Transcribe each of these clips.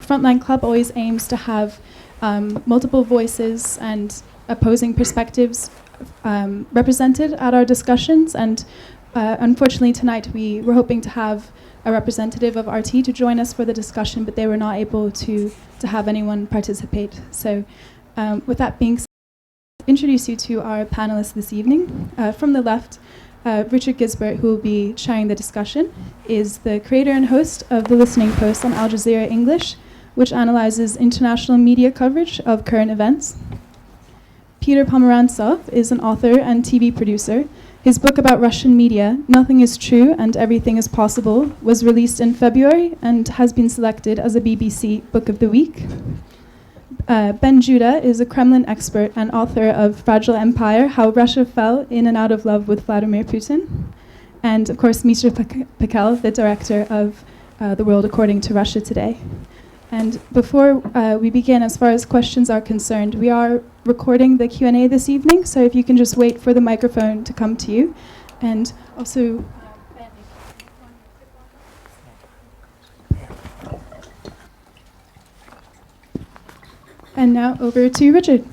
Frontline Club always aims to have multiple voices and opposing perspectives represented at our discussions, and unfortunately tonight we were hoping to have a representative of RT to join us for the discussion, but they were not able to have anyone participate. So with that being said, I'll introduce you to our panelists this evening. From the left, Richard Gizbert, who will be chairing the discussion, is the creator and host of The Listening Post on Al Jazeera English, which analyzes international media coverage of current events. Peter Pomerantsev is an author and TV producer. His book about Russian media, Nothing is True and Everything is Possible, was released in February and has been selected as a BBC Book of the Week. Ben Judah is a Kremlin expert and author of Fragile Empire, How Russia Fell in and Out of Love with Vladimir Putin. And of course, Misja Pekel, the director of The World According to Russia Today. And before we begin, as far as questions are concerned, we are recording the Q&A this evening, so if you can just wait for the microphone to come to you. And also... And now over to Richard.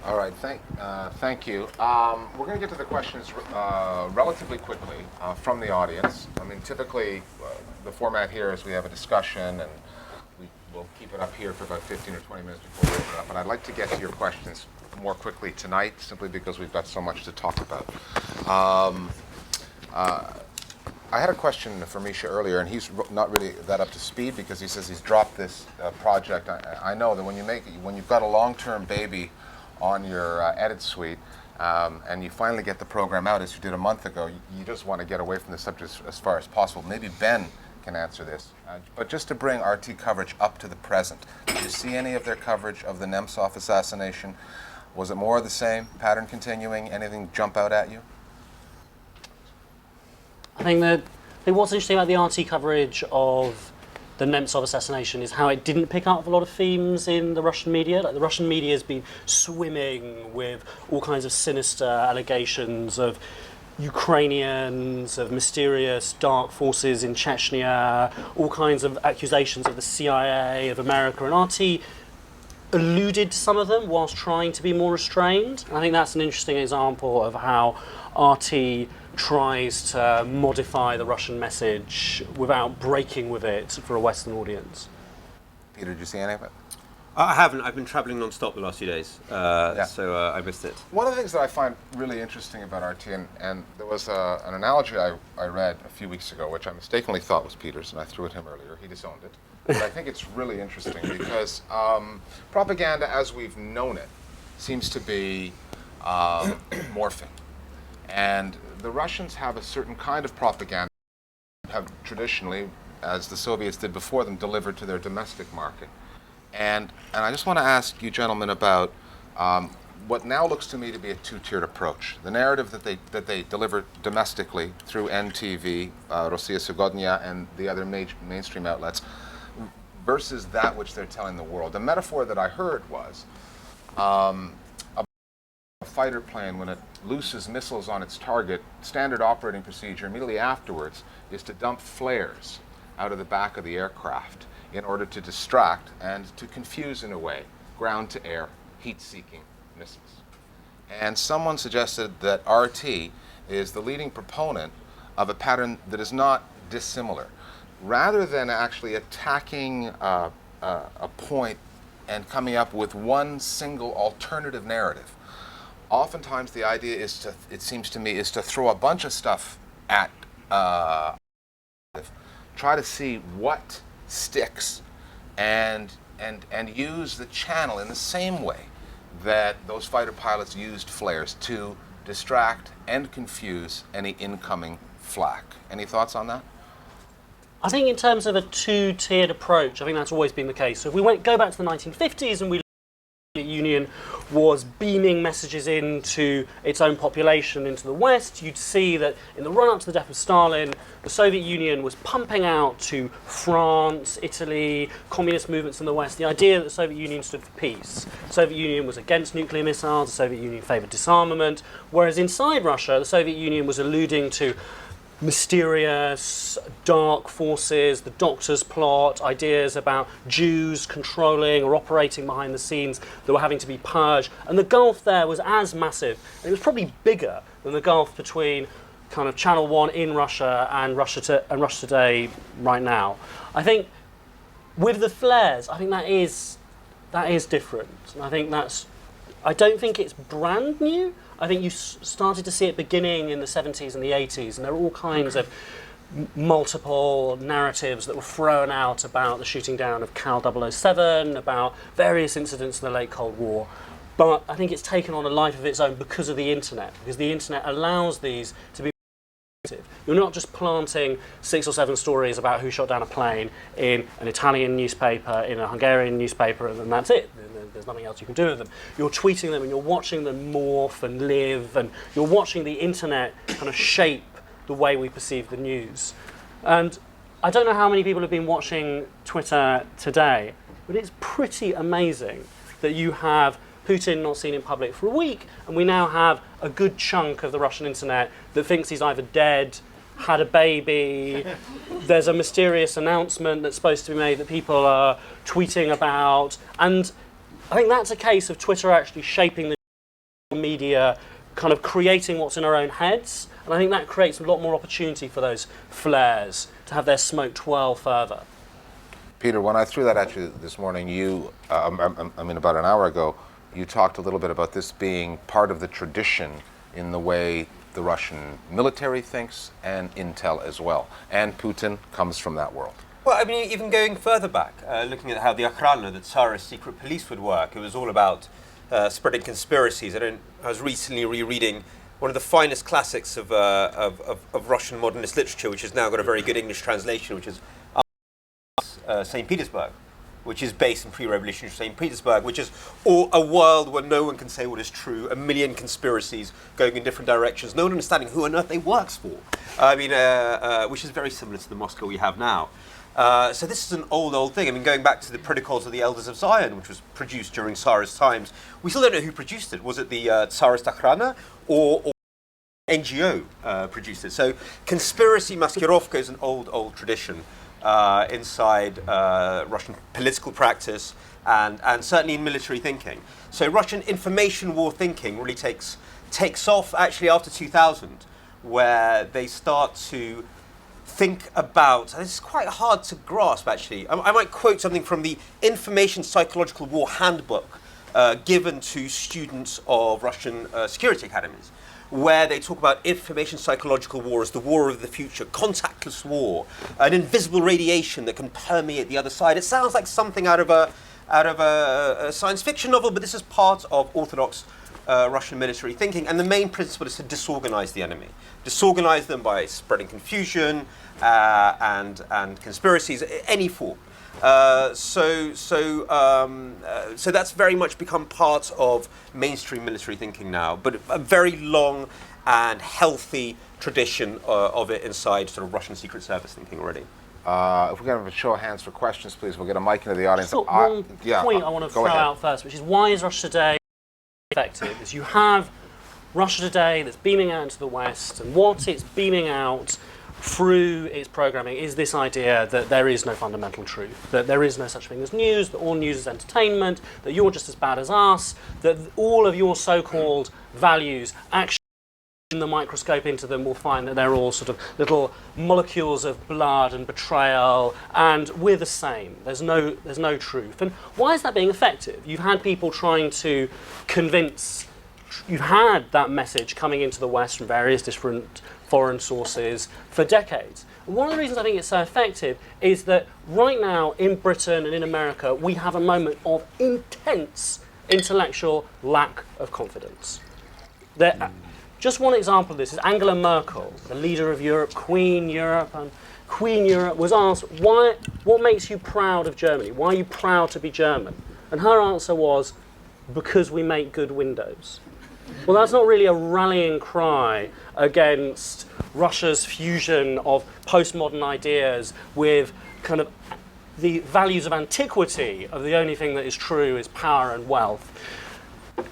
All right, thank you. We're going to get to the questions relatively quickly from the audience. I mean, typically the format here is we have a discussion, and we'll keep it up here for about 15 or 20 minutes before we open it up. But I'd like to get to your questions more quickly tonight, simply because we've got so much to talk about. I had a question for Misha earlier, and he's not really that up to speed because he says he's dropped this project. I know that when you've got a long-term baby on your edit suite, and you finally get the program out, as you did a month ago, you just want to get away from the subject as far as possible. Maybe Ben can answer this. But just to bring RT coverage up to the present, did you see any of their coverage of the Nemtsov assassination? Was it more of the same, pattern continuing? Anything jump out at you? I think that what's interesting about the RT coverage of the Nemtsov assassination is how it didn't pick up a lot of themes in the Russian media. Like, the Russian media has been swimming with all kinds of sinister allegations of Ukrainians, of mysterious dark forces in Chechnya, all kinds of accusations of the CIA, of America, and RT alluded to some of them whilst trying to be more restrained. I think that's an interesting example of how RT tries to modify the Russian message without breaking with it for a Western audience. Peter, did you see any of it? I haven't. I've been travelling non-stop the last few days, so I missed it. One of the things that I find really interesting about RT, and there was an analogy I read a few weeks ago, which I mistakenly thought was Peter's, and I threw at him earlier. He disowned it. But I think it's really interesting because propaganda as we've known it seems to be morphing. And the Russians have a certain kind of propaganda, have traditionally, as the Soviets did before them, delivered to their domestic market. And I just want to ask you gentlemen about what now looks to me to be a two-tiered approach. The narrative that they deliver domestically through NTV, Rossiya Сегодня, and the other mainstream outlets, versus that which they're telling the world. The metaphor that I heard was a fighter plane, when it looses missiles on its target, standard operating procedure immediately afterwards is to dump flares out of the back of the aircraft in order to distract and to confuse, in a way, ground-to-air, heat-seeking missiles. And someone suggested that RT is the leading proponent of a pattern that is not dissimilar. Rather than actually attacking a point and coming up with one single alternative narrative, oftentimes the idea is to, it seems to me, is to throw a bunch of stuff at, try to see what sticks, and use the channel in the same way that those fighter pilots used flares to distract and confuse any incoming flak. Any thoughts on that? I think in terms of a two-tiered approach, I think that's always been the case. So if we go back to the 1950s and we the Soviet Union was beaming messages into its own population into the West, you'd see that in the run-up to the death of Stalin, the Soviet Union was pumping out to France, Italy, communist movements in the West, the idea that the Soviet Union stood for peace. The Soviet Union was against nuclear missiles, the Soviet Union favoured disarmament, whereas inside Russia, the Soviet Union was alluding to mysterious, dark forces, the Doctor's plot, ideas about Jews controlling or operating behind the scenes that were having to be purged. And the gulf there was as massive, and it was probably bigger than the gulf between kind of Channel 1 in Russia and Russia Today right now. I think with the flares, I think that is different. And I don't think it's brand new. I think you started to see it beginning in the 70s and the 80s, and there were all kinds of multiple narratives that were thrown out about the shooting down of Cal 007, about various incidents in the late Cold War. But I think it's taken on a life of its own because of the internet, because the internet allows these to be. You're not just planting 6 or 7 stories about who shot down a plane in an Italian newspaper, in a Hungarian newspaper, and that's it. There's nothing else you can do with them. You're tweeting them and you're watching them morph and live, and you're watching the internet kind of shape the way we perceive the news. And I don't know how many people have been watching Twitter today, but it's pretty amazing that you have Putin not seen in public for a week, and we now have a good chunk of the Russian internet that thinks he's either dead, had a baby, there's a mysterious announcement that's supposed to be made that people are tweeting about, and I think that's a case of Twitter actually shaping the media, kind of creating what's in our own heads, and I think that creates a lot more opportunity for those flares to have their smoke twirl further. Peter, when I threw that at you this morning, about an hour ago, you talked a little bit about this being part of the tradition in the way the Russian military thinks and intel as well. And Putin comes from that world. Well, I mean, even going further back, looking at how the Akhrana, the Tsarist secret police, would work, it was all about spreading conspiracies. I was recently rereading one of the finest classics of Russian modernist literature, which has now got a very good English translation, which is St. Petersburg, which is based in pre-revolutionary St. Petersburg, which is a world where no one can say what is true, a million conspiracies going in different directions, no one understanding who on earth they works for. I mean, which is very similar to the Moscow we have now. So this is an old thing. I mean, going back to the Protocols of the Elders of Zion, which was produced during Tsarist times, we still don't know who produced it. Was it the Tsarist Akhrana or NGO produced it? So conspiracy maskirovka is an old tradition inside Russian political practice and certainly in military thinking. So Russian information war thinking really takes off actually after 2000, where they start to think about, and this is quite hard to grasp actually, I might quote something from the Information Psychological War Handbook given to students of Russian security academies, where they talk about information psychological war as the war of the future, contactless war, an invisible radiation that can permeate the other side. It sounds like something out of a science fiction novel, but this is part of orthodox Russian military thinking, and the main principle is to disorganize the enemy, disorganize them by spreading confusion and conspiracies, any form. So that's very much become part of mainstream military thinking now, but a very long and healthy tradition of it inside sort of Russian Secret Service thinking already. If we can have a show of hands for questions, please, we'll get a mic into the audience. One point I want to throw out first, which is why is Russia Today effective? Is you have Russia Today that's beaming out into the West, and what it's beaming out through its programming is this idea that there is no fundamental truth, that there is no such thing as news, that all news is entertainment, that you're just as bad as us, that all of your so-called values actually in the microscope into them will find that they're all sort of little molecules of blood and betrayal, and we're the same. There's no truth. And why is that being effective? You've had people trying to convince, you've had that message coming into the West from various different foreign sources for decades. And one of the reasons I think it's so effective is that right now in Britain and in America we have a moment of intense intellectual lack of confidence. Just one example of this is Angela Merkel, the leader of Europe, Queen Europe was asked, what makes you proud of Germany? Why are you proud to be German? And her answer was, because we make good windows. Well, that's not really a rallying cry against Russia's fusion of postmodern ideas with kind of the values of antiquity, of the only thing that is true is power and wealth.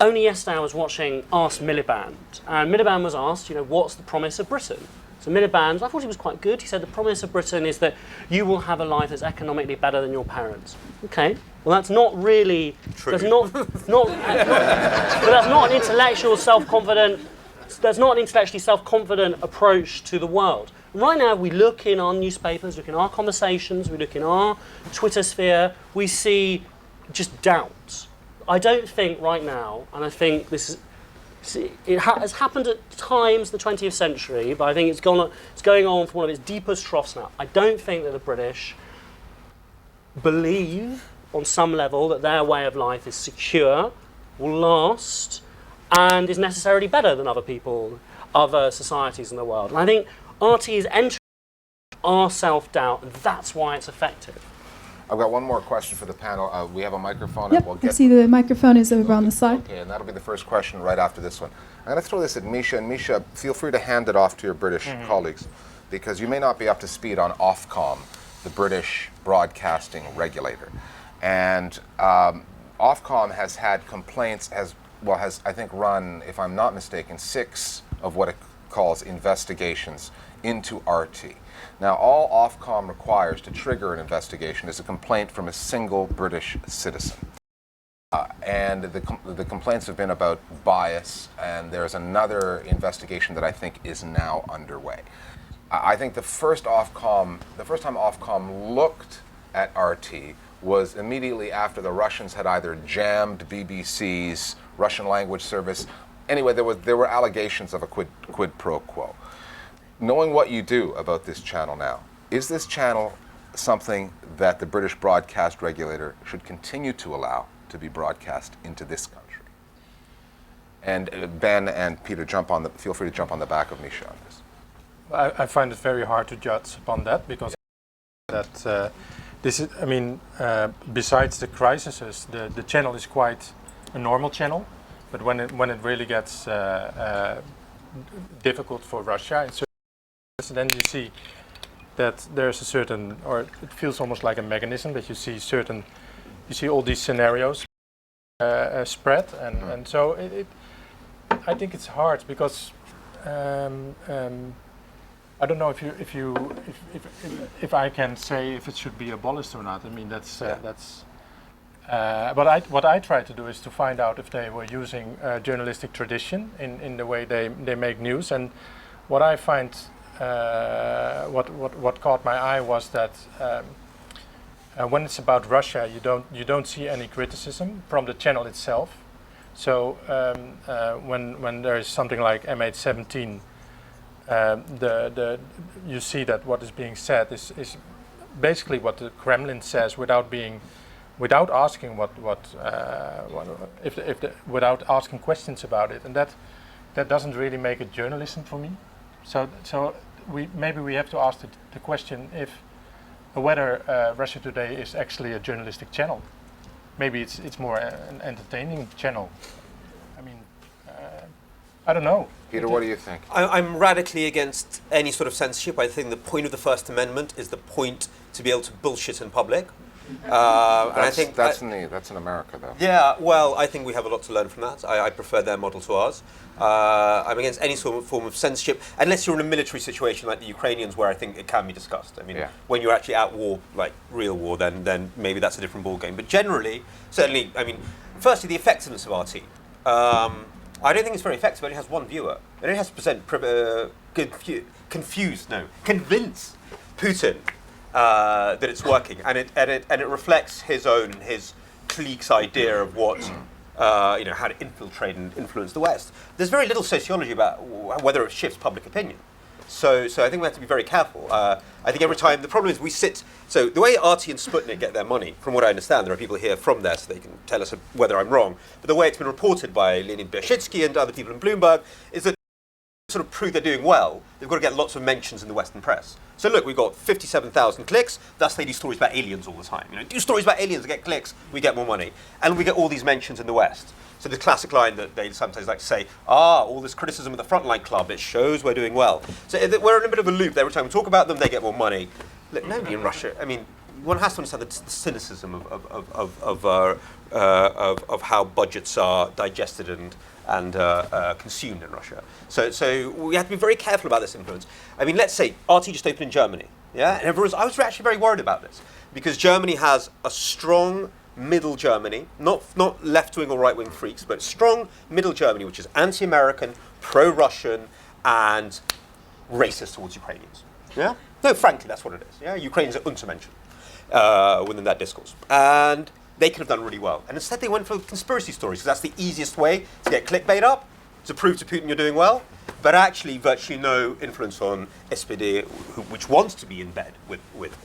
Only yesterday I was watching Ask Miliband, and Miliband was asked, what's the promise of Britain? So Miliband, I thought he was quite good. He said the promise of Britain is that you will have a life that's economically better than your parents. Okay, well that's not really True. That's not but that's not an intellectual self-confident. That's not an intellectually self-confident approach to the world. Right now, we look in our newspapers, look in our conversations, we look in our Twitter sphere, we see just doubt. I don't think right now, and I think this is. It has happened at times in the 20th century, but I think it's going on for one of its deepest troughs now. I don't think that the British believe, on some level, that their way of life is secure, will last, and is necessarily better than other societies in the world. And I think RT is entering our self-doubt, and that's why it's effective. I've got one more question for the panel. We have a microphone, Yep, and we'll I get. see the microphone is over on the side. Okay, and that'll be the first question right after this one. I'm going to throw this at Misha, and Misha, feel free to hand it off to your British colleagues, because you may not be up to speed on Ofcom, the British broadcasting regulator. And Ofcom has had complaints, has I think run, if I'm not mistaken, 6 of what it calls investigations into RT. Now, all Ofcom requires to trigger an investigation is a complaint from a single British citizen. And the complaints have been about bias, and there's another investigation that I think is now underway. I think the first time Ofcom looked at RT was immediately after the Russians had either jammed BBC's Russian language service. Anyway, there were allegations of a quid pro quo. Knowing what you do about this channel now, is this channel something that the British broadcast regulator should continue to allow to be broadcast into this country? And Ben and Peter, feel free to jump on the back of Misha on this. I find it very hard to judge upon that, because this is, besides the crises, the channel is quite a normal channel, but when it really gets difficult for Russia, then you see that there's a certain, or it feels almost like a mechanism that you see all these scenarios spread, and so I think it's hard, because I don't know if I can say if it should be abolished or not. I mean, what I try to do is to find out if they were using journalistic tradition in the way they make news. And what I find, what caught my eye was that when it's about Russia, you don't see any criticism from the channel itself. So when there is something like MH17, you see that what is being said is basically what the Kremlin says without asking without asking questions about it, and that doesn't really make it journalism for me. So maybe we have to ask the question whether Russia Today is actually a journalistic channel. Maybe it's more an entertaining channel. I mean, I don't know. Peter, what do you think? I'm radically against any sort of censorship. I think the point of the First Amendment is the point to be able to bullshit in public. And I think that's in America, though. Yeah, well, I think we have a lot to learn from that. I prefer their model to ours. I'm against any sort of form of censorship, unless you're in a military situation like the Ukrainians, where I think it can be discussed. I mean, when you're actually at war, like real war, then maybe that's a different ballgame. But generally, certainly, I mean, firstly, the effectiveness of RT. I don't think it's very effective. It only has one viewer. It only has to convince Putin that it's working, and it reflects his clique's idea of what how to infiltrate and influence the West. There's very little sociology about whether it shifts public opinion. So I think we have to be very careful. I think every time, the problem is we sit, so the way RT and Sputnik get their money, from what I understand, there are people here from there so they can tell us whether I'm wrong, but the way it's been reported by Leonid Bershitsky and other people in Bloomberg is that to sort of prove they're doing well, they've got to get lots of mentions in the Western press. So look, we've got 57,000 clicks, thus they do stories about aliens all the time. Do stories about aliens and get clicks, we get more money. And we get all these mentions in the West. So the classic line that they sometimes like to say, all this criticism of the Frontline Club, it shows we're doing well. So we're in a bit of a loop. Every time we talk about them, they get more money. Look, nobody in Russia, I mean, one has to understand the cynicism of how budgets are digested and consumed in Russia. So we have to be very careful about this influence. I mean, let's say RT just opened in Germany, yeah, and I was actually very worried about this because Germany has a strong middle Germany, not left-wing or right-wing freaks, but strong middle Germany, which is anti-American, pro-Russian, and racist towards Ukrainians. Yeah? No, frankly, that's what it is. Yeah? Ukrainians are untermenschen within that discourse. And they could have done really well. And instead they went for conspiracy stories, because that's the easiest way to get clickbait up, to prove to Putin you're doing well, but actually virtually no influence on SPD, which wants to be in bed with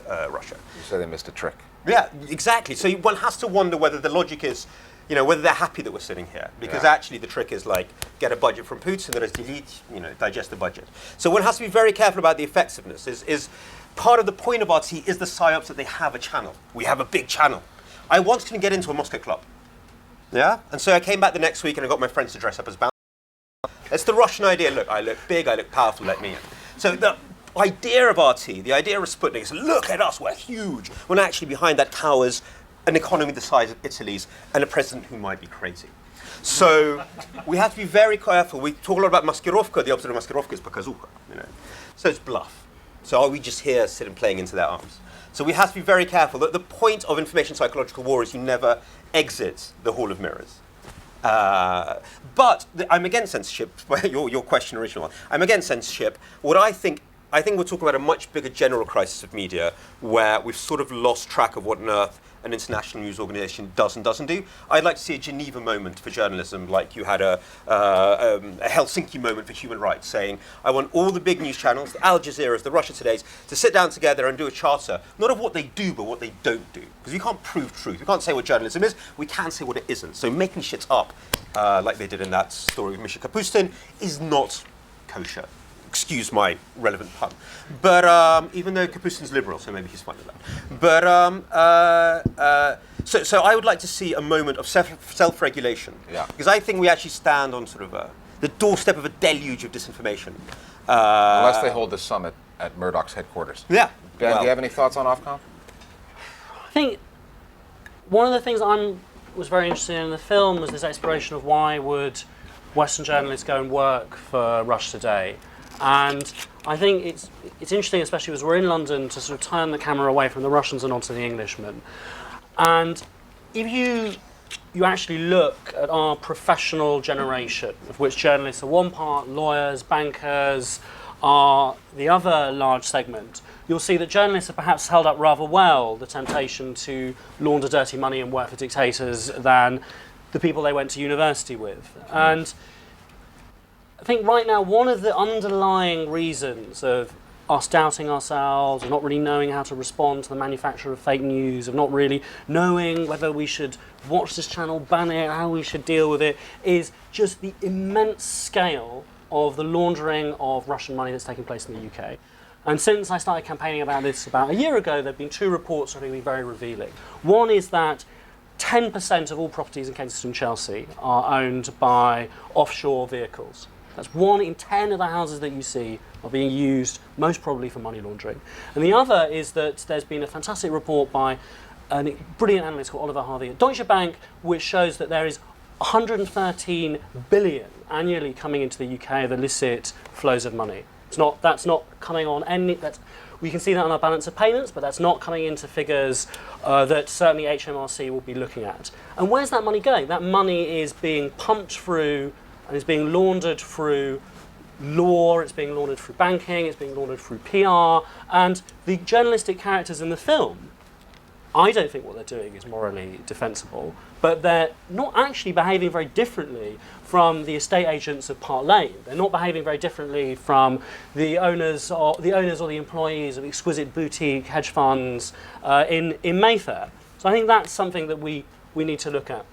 Russia. You say they missed a trick. Yeah, exactly. So one has to wonder whether the logic is, whether they're happy that we're sitting here. Because actually the trick is like, get a budget from Putin, that is delete, digest the budget. So one has to be very careful about the effectiveness. Is part of the point of RT is the psyops that they have a channel. We have a big channel. I wanted to get into a Moscow club. Yeah? And so I came back the next week and I got my friends to dress up as bounce. It's the Russian idea, look, I look big, I look powerful, let me in. So the idea of RT, the idea of Sputnik is, look at us, we're huge. When actually behind that cowers an economy the size of Italy's and a president who might be crazy. So we have to be very careful. We talk a lot about maskirovka. The opposite of maskirovka is pokazukha. So it's bluff. So are we just here sitting playing into their arms? So we have to be very careful. The point of information psychological war is you never exit the Hall of Mirrors. But I'm against censorship. Your question original one. I'm against censorship. What I think we're talking about a much bigger general crisis of media where we've sort of lost track of what on earth an international news organization does and doesn't do. I'd like to see a Geneva moment for journalism, like you had a Helsinki moment for human rights, saying, I want all the big news channels, the Al Jazeera's, the Russia Today's, to sit down together and do a charter, not of what they do, but what they don't do. Because we can't prove truth. We can't say what journalism is, we can say what it isn't. So making shit up, like they did in that story with Misja Pekel, is not kosher. Excuse my relevant pun. But even though Kapustin's liberal, so maybe he's fine with that. But so I would like to see a moment of self-regulation. Yeah. Because I think we actually stand on sort of the doorstep of a deluge of disinformation. Unless they hold the summit at Murdoch's headquarters. Yeah. Ben, do you have any thoughts on Ofcom? I think one of the things I was very interested in the film was this exploration of why would Western journalists go and work for Russia Today. And I think it's interesting, especially as we're in London, to sort of turn the camera away from the Russians and onto the Englishmen. And if you actually look at our professional generation, of which journalists are one part, lawyers, bankers are the other large segment, you'll see that journalists have perhaps held up rather well the temptation to launder dirty money and work for dictators than the people they went to university with. And I think right now one of the underlying reasons of us doubting ourselves, of not really knowing how to respond to the manufacture of fake news, of not really knowing whether we should watch this channel, ban it, how we should deal with it, is just the immense scale of the laundering of Russian money that's taking place in the UK. And since I started campaigning about this about a year ago, there have been two reports that have been very revealing. One is that 10% of all properties in Kensington and Chelsea are owned by offshore vehicles. That's 1 in 10 of the houses that you see are being used most probably for money laundering. And the other is that there's been a fantastic report by a brilliant analyst called Oliver Harvey at Deutsche Bank, which shows that there is 113 billion annually coming into the UK of illicit flows of money. That's not coming on any. We can see that on our balance of payments, but that's not coming into figures that certainly HMRC will be looking at. And where's that money going? That money is being pumped through and is being laundered through law, it's being laundered through banking, it's being laundered through PR, and the journalistic characters in the film, I don't think what they're doing is morally defensible, but they're not actually behaving very differently from the estate agents of Park Lane. They're not behaving very differently from the owners or the employees of exquisite boutique hedge funds in Mayfair. So I think that's something that we need to look at.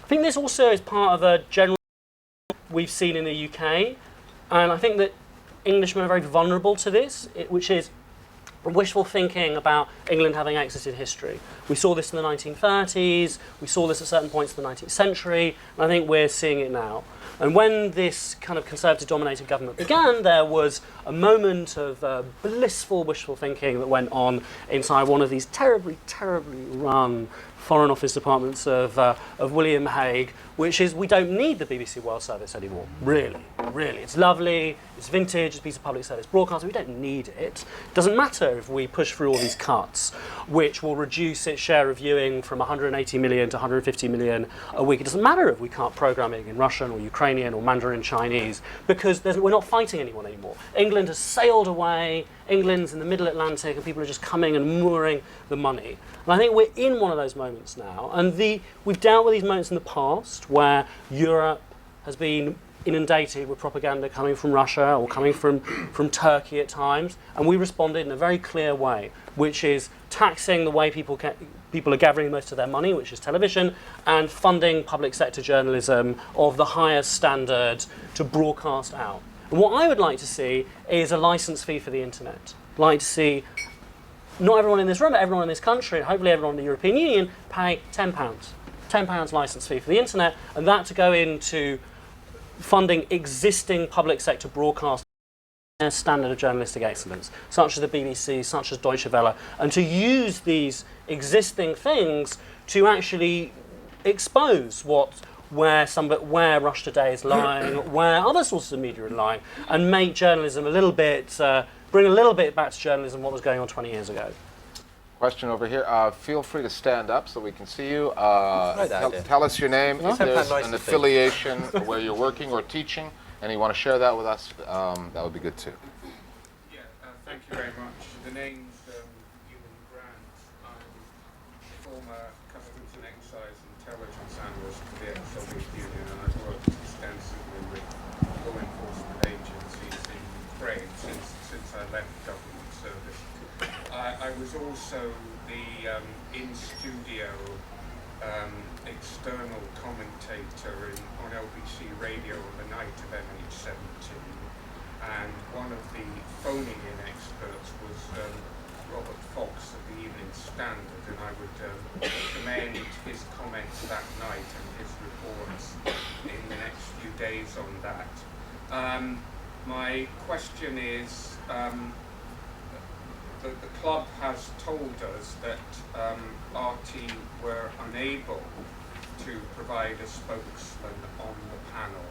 I think this also is part of a general we've seen in the UK, and I think that Englishmen are very vulnerable to this, which is wishful thinking about England having exited history. We saw this in the 1930s, we saw this at certain points in the 19th century, and I think we're seeing it now. And when this kind of Conservative-dominated government began, there was a moment of blissful wishful thinking that went on inside one of these terribly, terribly run Foreign Office departments of William Hague, which is, we don't need the BBC World Service anymore, really, really. It's lovely, it's vintage, it's a piece of public service broadcasting, we don't need it. It doesn't matter if we push through all these cuts, which will reduce its share of viewing from 180 million to 150 million a week. It doesn't matter if we cut programming in Russian or Ukrainian or Mandarin Chinese, because we're not fighting anyone anymore. England has sailed away, England's in the middle Atlantic, and people are just coming and mooring the money. And I think we're in one of those moments now. And we've dealt with these moments in the past where Europe has been inundated with propaganda coming from Russia or coming from Turkey at times. And we responded in a very clear way, which is taxing the way people are gathering most of their money, which is television, and funding public sector journalism of the highest standard to broadcast out. And what I would like to see is a license fee for the internet. I'd like to see not everyone in this room, but everyone in this country, and hopefully everyone in the European Union, pay £10. £10 license fee for the internet, and that to go into funding existing public sector broadcast standard of journalistic excellence, such as the BBC, such as Deutsche Welle, and to use these existing things to actually expose where Russia Today is lying, where other sources of media are lying, and make journalism bring a little bit back to journalism what was going on 20 years ago. Question over here. Feel free to stand up so we can see you. Tell us your name, if there's an affiliation where you're working or teaching, and you want to share that with us, that would be good too. Yeah, thank you very much. The name's Ewan Grant. I'm a former customs and excise intelligence analyst for the ex-Soviet Union, and I've worked extensively with law enforcement agencies in Ukraine since I left government service. I was also the in-studio external commentator on LBC Radio on the night of MH17, and one of the phoning-in experts was Robert Fox of the Evening Standard, and I would commend his comments that night and his reports in the next few days on that. My question is, the club has told us that RT were unable to provide a spokesman on the panel.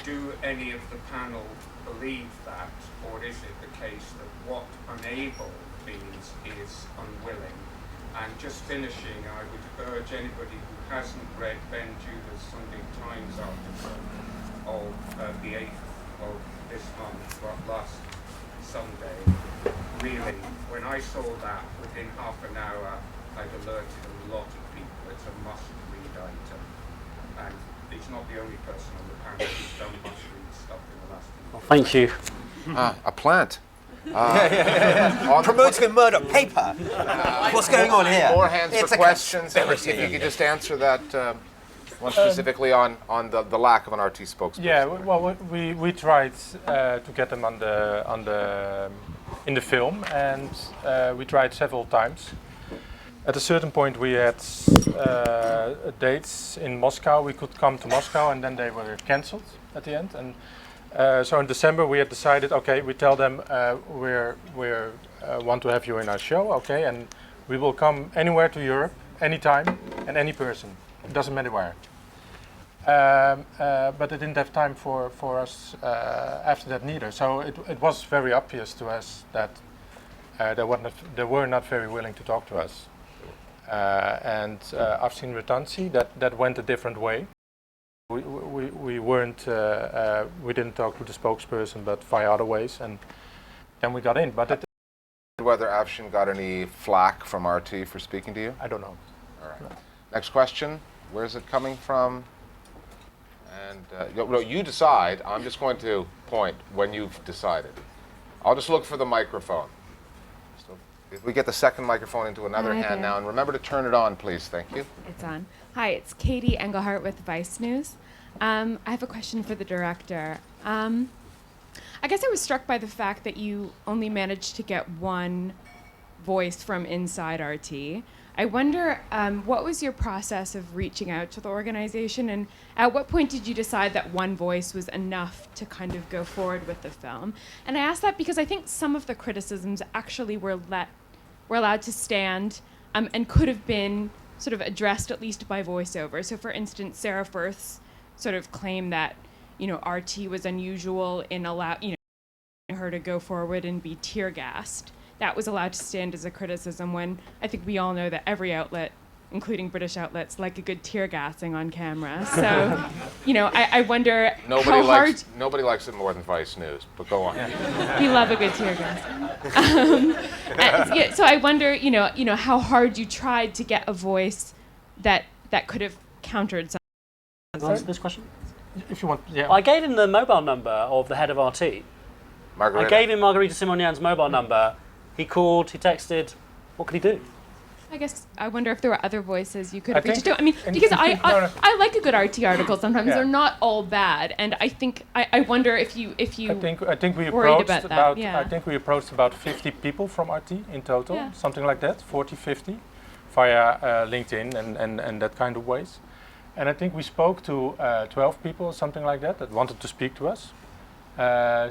Do any of the panel believe that, or is it the case that what unable means is unwilling? And just finishing, I would urge anybody who hasn't read Ben Judah's Sunday Times article of the 8th of this month, last Sunday, really, when I saw that, within half an hour, I'd alerted a lot of people. It's a must-read item. And he's not the only person on the panel who's done must-read stuff in the last few years. Well, thank you. A plant. Promoting a Murdoch paper. What's going on here? More hands It's for a questions. conspiracy. If you could just answer that one specifically on the lack of an RT spokesperson. Yeah, well, we tried to get them in the film, and we tried several times. At a certain point, we had dates in Moscow. We could come to Moscow, and then they were cancelled at the end. And so in December, we had decided, okay, we tell them we want to have you in our show, okay, and we will come anywhere to Europe, anytime, and any person. It doesn't matter where. But they didn't have time for us after that neither. So it was very obvious to us that they were not very willing to talk to us. And I've seen Retansi that went a different way. We weren't we didn't talk to the spokesperson, but via other ways, and then we got in. But whether Afshin got any flack from RT for speaking to you? I don't know. All right. Next question. Where is it coming from? And you decide. I'm just going to point when you've decided. I'll just look for the microphone. So if we get the second microphone into another Hi hand there. now, and remember to turn it on, please. Thank you. It's on. Hi, it's Katie Engelhart with Vice News. I have a question for the director. I guess I was struck by the fact that you only managed to get one voice from inside RT. I wonder, what was your process of reaching out to the organization, and at what point did you decide that one voice was enough to kind of go forward with the film? And I ask that because I think some of the criticisms actually were allowed to stand, and could have been sort of addressed at least by voiceover. So for instance, Sarah Firth's sort of claim that, RT was unusual in allowing her to go forward and be tear gassed. That was allowed to stand as a criticism, when I think we all know that every outlet, including British outlets, like a good tear gassing on camera. So, I wonder how hard... Nobody likes it more than Vice News, but go on. We love a good tear gas. So I wonder, how hard you tried to get a voice that could have countered some. Answer this question? If you want, yeah. I gave him the mobile number of the head of RT. Margarita. I gave him Margarita Simonian's mobile number. He called, he texted. What could he do? I guess I wonder if there were other voices you could have reached think to. I mean, because I like a good RT article. Sometimes Yeah. they're not all bad, and I think I wonder if you I think we worried approached about that, yeah. I think we approached about 50 people from RT in total, Yeah. something like that, 40, 50, via LinkedIn and that kind of ways. And I think we spoke to 12 people, something like that wanted to speak to us.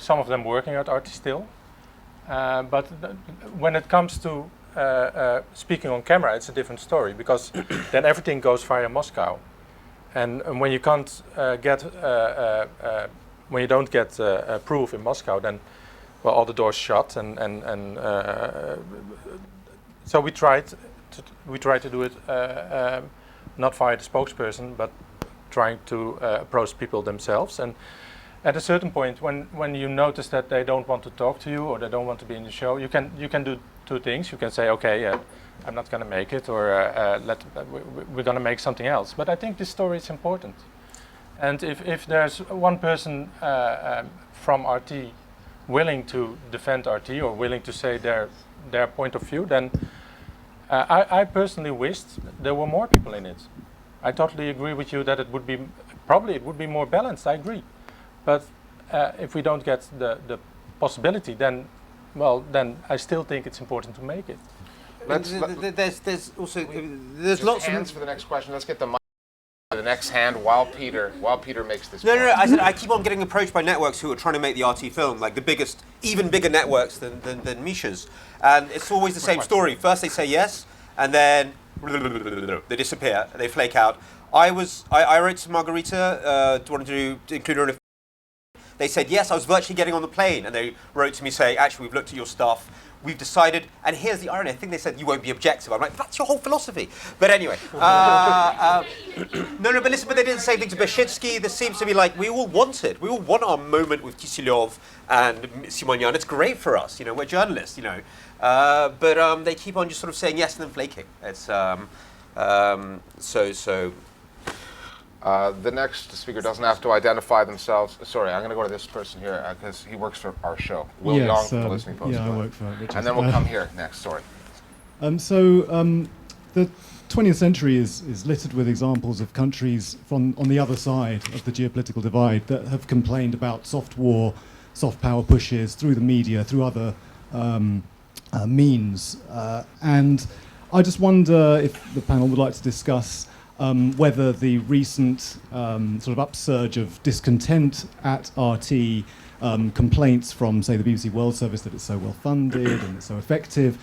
Some of them working at RT still. But when it comes to speaking on camera, it's a different story, because then everything goes via Moscow. And when you can't when you don't get proof in Moscow, then all the doors shut, and so we tried to do it not via the spokesperson, but trying to approach people themselves. And at a certain point, when you notice that they don't want to talk to you or they don't want to be in the show, you can do two things. You can say, okay, I'm not going to make it, or we're going to make something else. But I think this story is important. And if there's one person from RT willing to defend RT or willing to say their point of view, then I personally wished there were more people in it. I totally agree with you that it would be more balanced. I agree. But if we don't get the possibility, then I still think it's important to make it. There's also Just lots hands of for the next question. Let's get the mic to the next hand while Peter makes this. no. point. I said I keep on getting approached by networks who are trying to make the RT film, like the biggest, even bigger networks than Misha's, and it's always the same story. First they say yes, and then they disappear, they flake out. I wrote to Margarita, wanted to include her in a. They said yes, I was virtually getting on the plane, and they wrote to me saying, actually, we've looked at your stuff, we've decided, and here's the irony, I think they said you won't be objective. I'm like, that's your whole philosophy. But anyway, no, but listen, but they did the same thing to Beshitsky. This seems to be like, we all want it. We all want our moment with Kisilyov and Simonian. It's great for us, we're journalists, but they keep on just sort of saying yes and then flaking. It's, so. The next speaker doesn't have to identify themselves. Sorry, I'm going to go to this person here because he works for our show. Will Young from the Listening Post. Yeah, I work for Richard. And then we'll come here next. Sorry. The 20th century is littered with examples of countries on the other side of the geopolitical divide that have complained about soft war, soft power pushes through the media, through other means. And I just wonder if the panel would like to discuss whether the recent sort of upsurge of discontent at RT, complaints from, say, the BBC World Service that it's so well funded and it's so effective,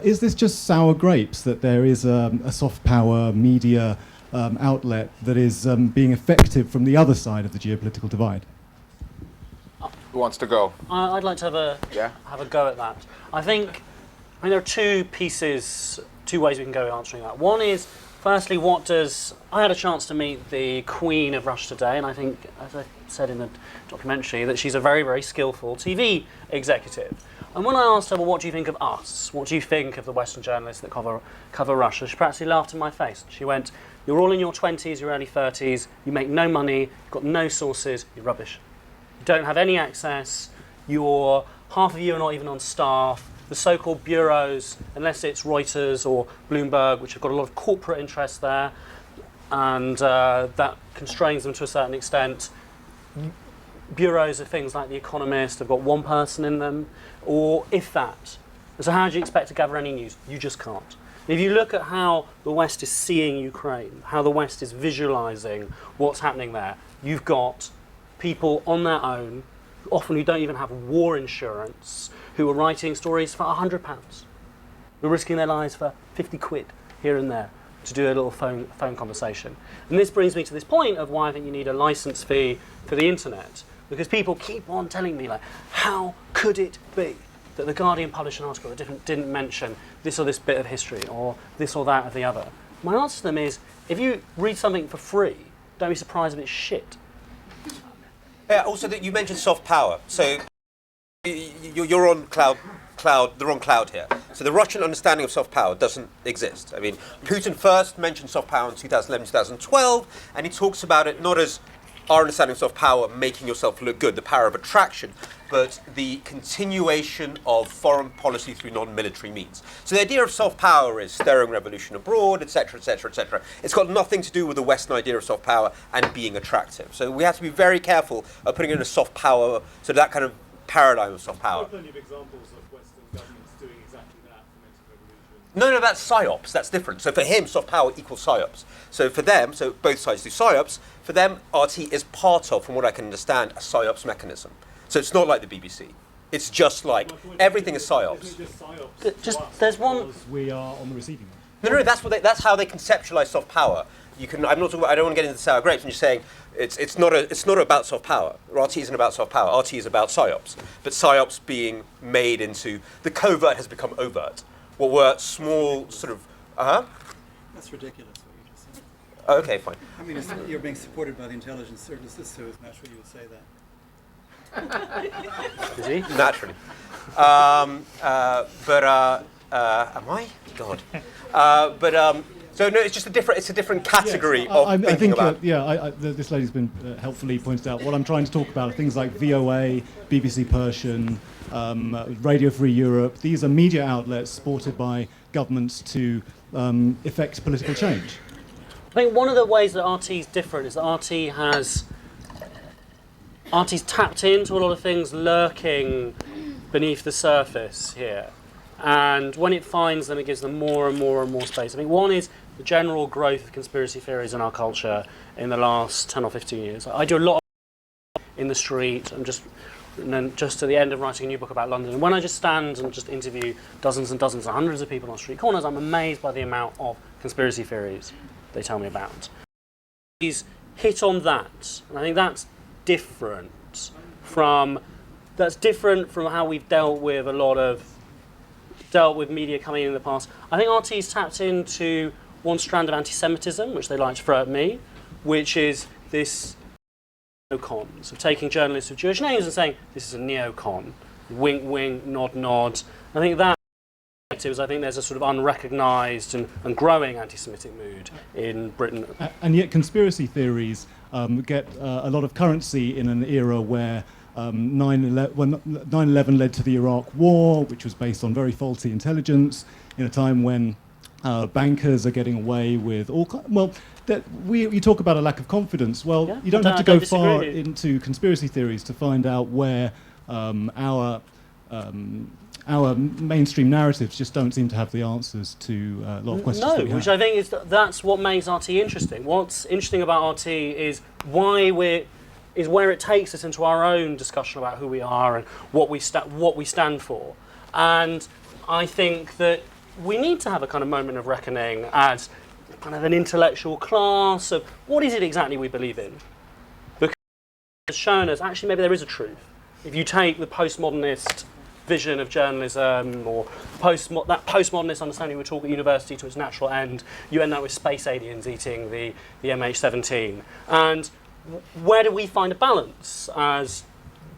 is this just sour grapes, that there is a soft power media outlet that is being effective from the other side of the geopolitical divide? Who wants to go? I'd like to have a go at that. I think there are two ways we can go answering that. One is, firstly, I had a chance to meet the Queen of Russia today, and I think, as I said in the documentary, that she's a very, very skillful TV executive. And when I asked her, well, what do you think of us? What do you think of the Western journalists that cover Russia? She practically laughed in my face. She went, you're all in your 20s, your early 30s, you make no money, you've got no sources, you're rubbish. You don't have any access, half of you are not even on staff. The so-called bureaus, unless it's Reuters or Bloomberg, which have got a lot of corporate interests there, and that constrains them to a certain extent, bureaus of things like The Economist have got one person in them, or if that. So how do you expect to gather any news? You just can't. If you look at how the West is seeing Ukraine, how the West is visualising what's happening there, you've got people on their own, often who don't even have war insurance, who are writing stories for £100, who are risking their lives for 50 quid here and there to do a little phone conversation. And this brings me to this point of why I think you need a licence fee for the internet, because people keep on telling me, like, how could it be that The Guardian published an article that didn't mention this or this bit of history, or this or that or the other? My answer to them is, if you read something for free, don't be surprised if it's shit. Yeah, also, that you mentioned soft power. So you're on the wrong cloud here. So the Russian understanding of soft power doesn't exist. I mean, Putin first mentioned soft power in 2011, 2012, and he talks about it not as our understanding of soft power, making yourself look good, the power of attraction, but the continuation of foreign policy through non-military means. So the idea of soft power is stirring revolution abroad, etc., etc., etc. It's got nothing to do with the Western idea of soft power and being attractive. So we have to be very careful of putting in a soft power, so that kind of paradigm of soft power. There are plenty of examples of Western governments doing exactly that, fomenting revolution. No, that's psyops. That's different. So for him, soft power equals psyops. So for them, so both sides do psyops. For them, RT is part of, from what I can understand, a psyops mechanism. So it's not like the BBC. It's just like everything is psyops. There's one. Because we are on the receiving end. No. That's how they conceptualize soft power. I don't want to get into the sour grapes. I'm just saying it's not about soft power. RT isn't about soft power. RT is about psyops. But psyops being made into the covert has become overt. What were small sort of That's ridiculous what you just said. Oh, okay, fine. I mean, you're being supported by the intelligence services, so it's natural you would say that. Is he? Naturally. Am I? God. So no, it's just a different category of I thinking think, about. this lady's been helpfully pointed out. What I'm trying to talk about are things like VOA, BBC Persian, Radio Free Europe. These are media outlets supported by governments to effect political change. I think one of the ways that RT is different is that RT's tapped into a lot of things lurking beneath the surface here. And when it finds them, it gives them more and more and more space. I think one is the general growth of conspiracy theories in our culture in the last 10 or 15 years. I do a lot of in the street. I'm just at the end of writing a new book about London. And when I just stand and just interview dozens and dozens and hundreds of people on street corners, I'm amazed by the amount of conspiracy theories they tell me about. He's hit on that, and I think that's different from how we've dealt with media coming in the past. I think RT's tapped into one strand of anti-Semitism, which they like to throw at me, which is this neocons of taking journalists with Jewish names and saying, this is a neocon, wink, wink, nod, nod. I think there's a sort of unrecognised and growing anti-Semitic mood in Britain. And yet conspiracy theories get a lot of currency in an era where 9/11 led to the Iraq War, which was based on very faulty intelligence, in a time when bankers are getting away with all you talk about a lack of confidence. Well, yeah, you don't have to go far into conspiracy theories to find out where our mainstream narratives just don't seem to have the answers to a lot of questions. No, which I think that's what makes RT interesting. What's interesting about RT is where it takes us into our own discussion about who we are and what we stand for. And I think that we need to have a kind of moment of reckoning as kind of an intellectual class of what is it exactly we believe in. Because it's shown us actually maybe there is a truth. If you take the postmodernist vision of journalism or that postmodernist understanding we talk at university to its natural end, you end up with space aliens eating the MH17. And where do we find a balance as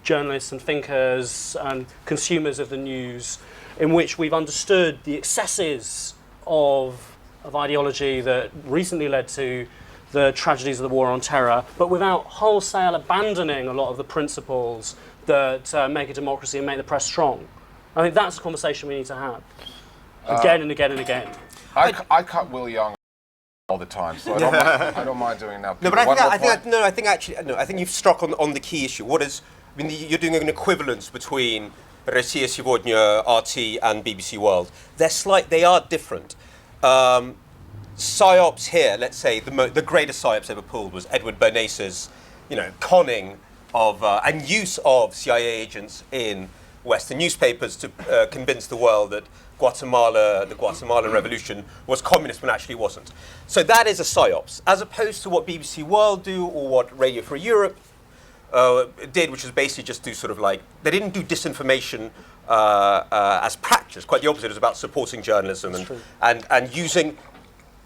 journalists and thinkers and consumers of the news in which we've understood the excesses of ideology that recently led to the tragedies of the war on terror, but without wholesale abandoning a lot of the principles that make a democracy and make the press strong? I think that's a conversation we need to have again and again and again. I cut Will Young all the time, so I don't mind doing it now. No, Peter, but one more point? I think you've struck on the key issue. You're doing an equivalence between Россия сегодня, RT, and BBC World. They are different. PSYOPs here, let's say, the greatest PSYOPs ever pulled was Edward Bernace's, conning of and use of CIA agents in Western newspapers to convince the world that the Guatemalan Revolution was communist when actually it wasn't. So that is a PSYOPs, as opposed to what BBC World do or what Radio Free Europe did, which was basically just do sort of like, they didn't do disinformation as practice. Quite the opposite. It was about supporting journalism and using.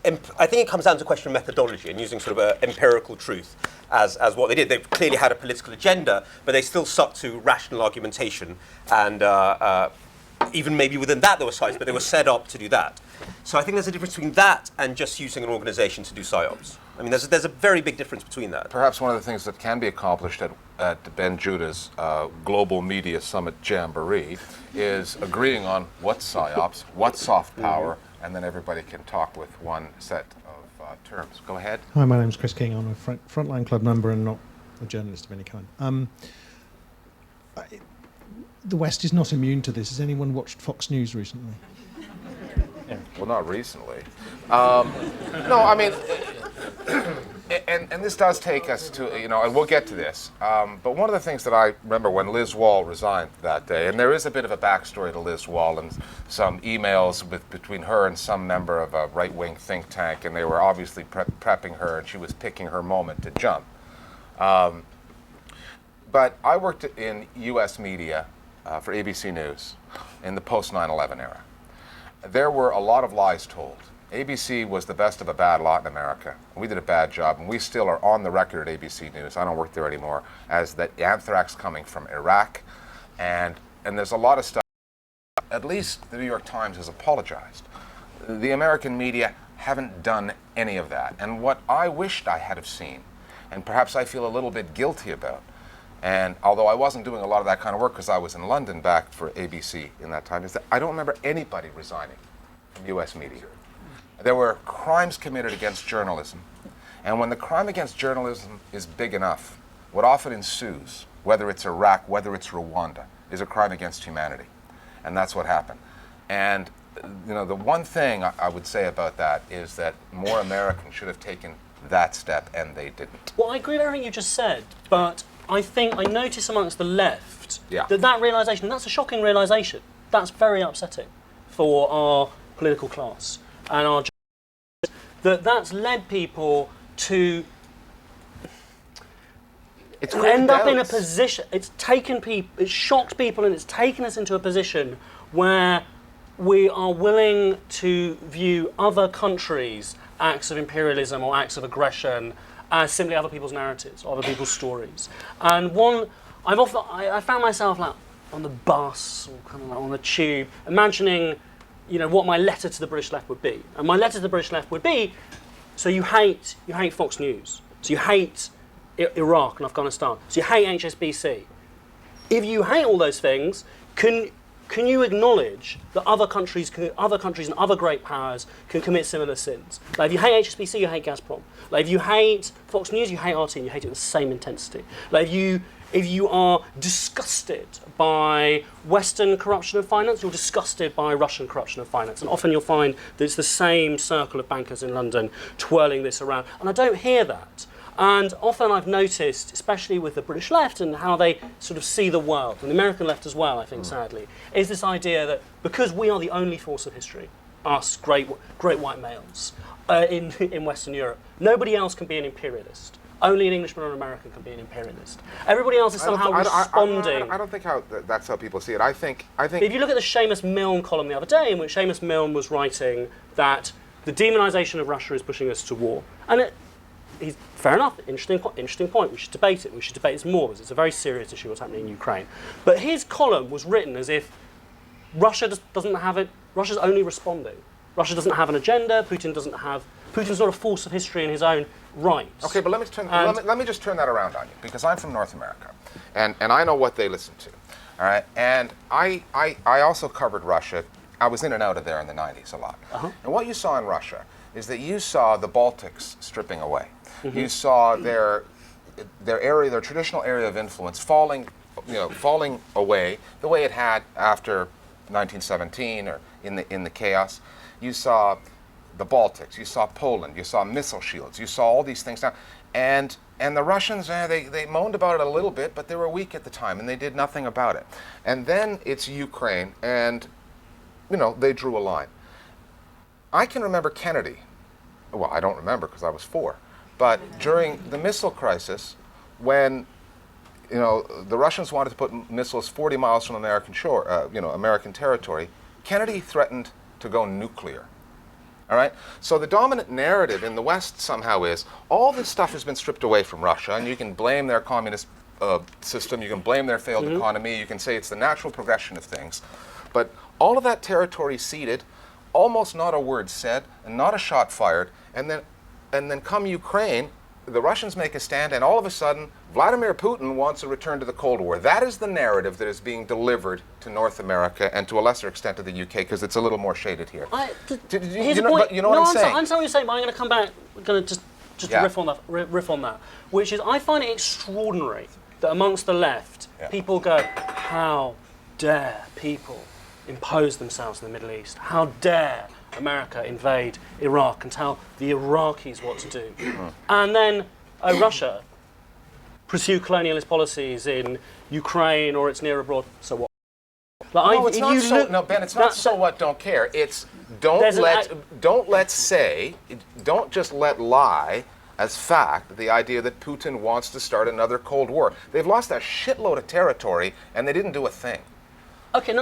I think it comes down to a question of methodology and using sort of empirical truth as what they did. They clearly had a political agenda, but they still stuck to rational argumentation, and even maybe within that there were sides, but they were set up to do that. So I think there's a difference between that and just using an organisation to do PSYOPs. I mean, there's a very big difference between that. Perhaps one of the things that can be accomplished at Ben Judah's Global Media Summit Jamboree is agreeing on what's PSYOPs, what's soft power, and then everybody can talk with one set of terms. Go ahead. Hi, my name's Chris King. I'm a Frontline Club member and not a journalist of any kind. The West is not immune to this. Has anyone watched Fox News recently? Well, not recently. No, I mean, and this does take us to, and we'll get to this, but one of the things that I remember when Liz Wall resigned that day, and there is a bit of a backstory to Liz Wall and some emails between her and some member of a right-wing think tank, and they were obviously prepping her, and she was picking her moment to jump. But I worked in U.S. media for ABC News in the post-9/11 era. There were a lot of lies told. ABC was the best of a bad lot in America. We did a bad job, and we still are on the record at ABC News, I don't work there anymore, as that anthrax coming from Iraq, and there's a lot of stuff. At least the New York Times has apologized. The American media haven't done any of that. And what I wished I had have seen, and perhaps I feel a little bit guilty about, and although I wasn't doing a lot of that kind of work because I was in London back for ABC in that time, is that I don't remember anybody resigning from U.S. media. There were crimes committed against journalism, and when the crime against journalism is big enough, what often ensues, whether it's Iraq, whether it's Rwanda, is a crime against humanity. And that's what happened. And the one thing I would say about that is that more Americans should have taken that step, and they didn't. Well, I agree with everything you just said, but I think I notice amongst the left that realisation, and that's a shocking realisation, that's very upsetting for our political class and our that's led people to end up in a position, it's shocked people, and it's taken us into a position where we are willing to view other countries' acts of imperialism or acts of aggression as simply other people's narratives, other people's stories. And I found myself like on the bus or kind of like on the tube, imagining, what my letter to the British left would be. And my letter to the British left would be, so you hate Fox News, so you hate Iraq and Afghanistan, so you hate HSBC. If you hate all those things, can you acknowledge that other countries and other great powers can commit similar sins? Like if you hate HSBC, you hate Gazprom. Like if you hate Fox News, you hate RT, and you hate it with the same intensity. Like if you are disgusted by Western corruption of finance, you're disgusted by Russian corruption of finance. And often you'll find that it's the same circle of bankers in London twirling this around. And I don't hear that. And often I've noticed, especially with the British left and how they sort of see the world, and the American left as well, I think, sadly, is this idea that because we are the only force of history, us great white males in Western Europe, nobody else can be an imperialist. Only an Englishman or an American can be an imperialist. Everybody else is somehow responding. I don't think that's how people see it. I think. If you look at the Seamus Milne column the other day, in which Seamus Milne was writing that the demonisation of Russia is pushing us to war, and he's fair enough, interesting point. We should debate it. We should debate this more because it's a very serious issue what's happening in Ukraine. But his column was written as if Russia doesn't have it. Russia's only responding. Russia doesn't have an agenda. Putin's not a force of history in his own right. Okay, but let me just turn that around on you, because I'm from North America, and I know what they listen to. All right, and I also covered Russia. I was in and out of there in the 90s a lot. And what you saw in Russia is that you saw the Baltics stripping away. You saw their area, their traditional area of influence falling away the way it had after 1917 or in the chaos. You saw the Baltics, you saw Poland, you saw missile shields, you saw all these things now. And the Russians, they moaned about it a little bit, but they were weak at the time, and they did nothing about it. And then it's Ukraine, and, they drew a line. I can remember Kennedy. Well, I don't remember because I was 4. But during the missile crisis, when, the Russians wanted to put missiles 40 miles from American shore, American territory, Kennedy threatened to go nuclear. All right? So the dominant narrative in the West somehow is all this stuff has been stripped away from Russia, and you can blame their communist system, you can blame their failed economy, you can say it's the natural progression of things. But all of that territory ceded, almost not a word said, and not a shot fired, and then come Ukraine, the Russians make a stand, and all of a sudden, Vladimir Putin wants a return to the Cold War. That is the narrative that is being delivered to North America and to a lesser extent to the UK, because it's a little more shaded here. Here's a point. You know what I'm saying? I understand what you're saying, but I'm going to come back. I'm going to just riff on that, which is I find it extraordinary that amongst the left, people go, how dare people impose themselves in the Middle East? How dare America invade Iraq and tell the Iraqis what to do? And then Russia pursue colonialist policies in Ukraine or its near abroad. So what? Ben, it's not so what, don't care. It's don't just let lie as fact the idea that Putin wants to start another Cold War. They've lost a shitload of territory and they didn't do a thing. Okay,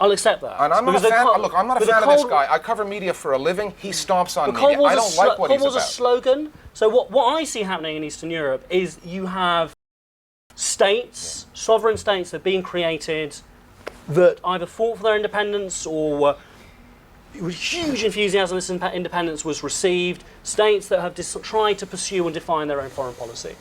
I'll accept that. And I'm not a fan. Look, I'm not a fan of this guy. I cover media for a living. He stomps on media. I don't like what he's about. Cold War's a slogan. So what I see happening in Eastern Europe is you have states, sovereign states that are being created that either fought for their independence or with huge enthusiasm this independence was received, states that have tried to pursue and define their own foreign policy.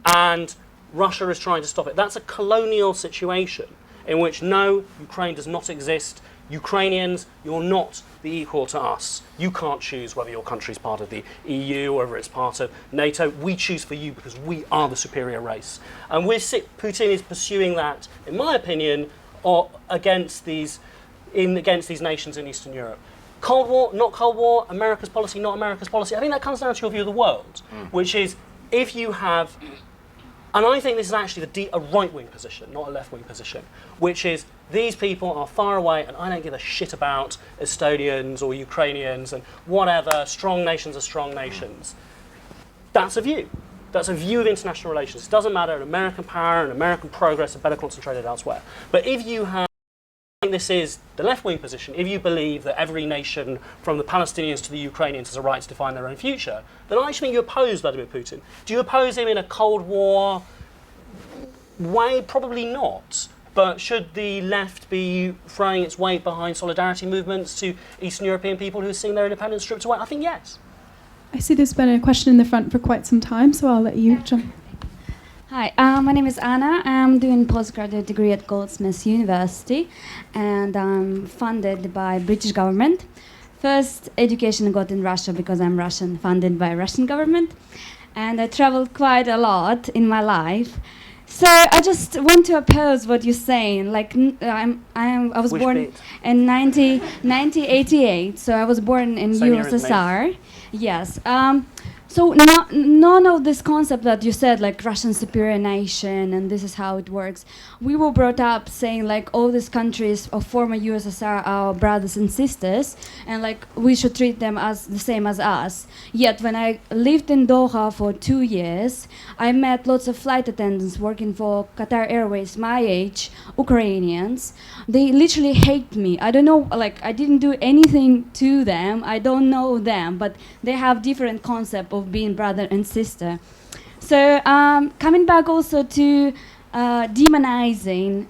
And Russia is trying to stop it. That's a colonial situation in which, no, Ukraine does not exist. Ukrainians, you're not the equal to us. You can't choose whether your country's part of the EU or whether it's part of NATO. We choose for you because we are the superior race. And Putin is pursuing that, in my opinion, against these nations in Eastern Europe. Cold War, not Cold War, America's policy, not America's policy. I think that comes down to your view of the world, which is if you have, and I think this is actually a right-wing position, not a left-wing position, which is these people are far away and I don't give a shit about Estonians or Ukrainians and whatever, strong nations are strong nations. That's a view. That's a view of international relations. It doesn't matter, an American power and American progress are better concentrated elsewhere. But if you have, I think this is the left-wing position, if you believe that every nation, from the Palestinians to the Ukrainians, has a right to define their own future, then I actually think you oppose Vladimir Putin. Do you oppose him in a Cold War way? Probably not. But should the left be throwing its weight behind solidarity movements to Eastern European people who are seeing their independence stripped away? I think yes. I see there's been a question in the front for quite some time, so I'll let you jump. Hi, my name is Anna. I'm doing postgraduate degree at Goldsmiths University, and I'm funded by British government. First education I got in Russia because I'm Russian, funded by Russian government, and I traveled quite a lot in my life. So I just want to oppose what you're saying. Like I was Which born bit? in 1988, so I was born in Same year as me. USSR. Yes. So none of this concept that you said, like Russian superior nation, and this is how it works. We were brought up saying like all these countries of former USSR are our brothers and sisters, and like we should treat them as the same as us. Yet when I lived in Doha for 2 years, I met lots of flight attendants working for Qatar Airways, my age, Ukrainians. They literally hate me. I don't know, like I didn't do anything to them. I don't know them, but they have different concept of being brother and sister. So coming back also to demonizing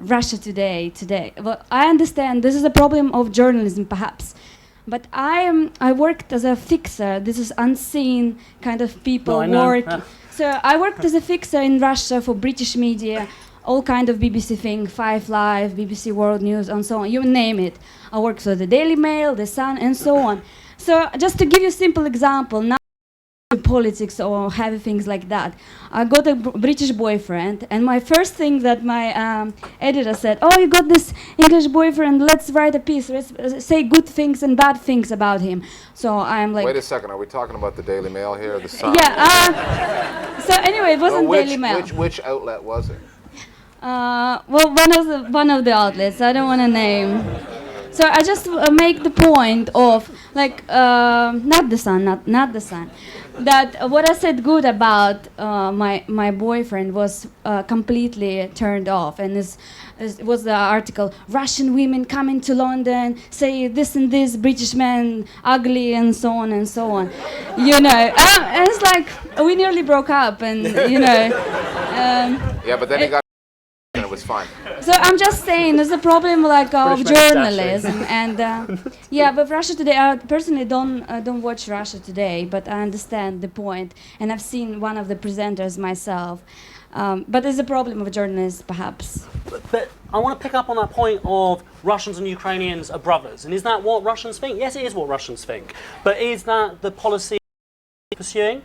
Russia today. Well, I understand this is a problem of journalism perhaps, but I worked as a fixer. This is unseen kind of people No, I know. working. So I worked as a fixer in Russia for British media all kind of BBC thing, Five Live, BBC World News, and so on. You name it. I worked for the Daily Mail, the Sun, and so on. So just to give you a simple example, now politics or heavy things like that. I got a British boyfriend, and my first thing that my editor said, "Oh, you got this English boyfriend, let's write a piece, let's say good things and bad things about him." So I'm like... Wait a second, are we talking about the Daily Mail here, the Sun? Yeah, so anyway, it wasn't Daily Mail. Which outlet was it? Well, one of the outlets, I don't want to name. So I just make the point of, like, not the Sun, not the Sun, that what I said good about my boyfriend was completely turned off, and was the article, Russian women coming to London, say this and this, British men ugly, and so on and so on. You know, and it's like, we nearly broke up, and, you know. Yeah, but then he got and it was fine. So I'm just saying, there's a problem like of journalism, and yeah. But Russia Today, I personally don't watch Russia Today, but I understand the point, and I've seen one of the presenters myself. But there's a problem of journalists, perhaps. But I want to pick up on that point of Russians and Ukrainians are brothers, and is that what Russians think? Yes, it is what Russians think. But is that the policy pursuing?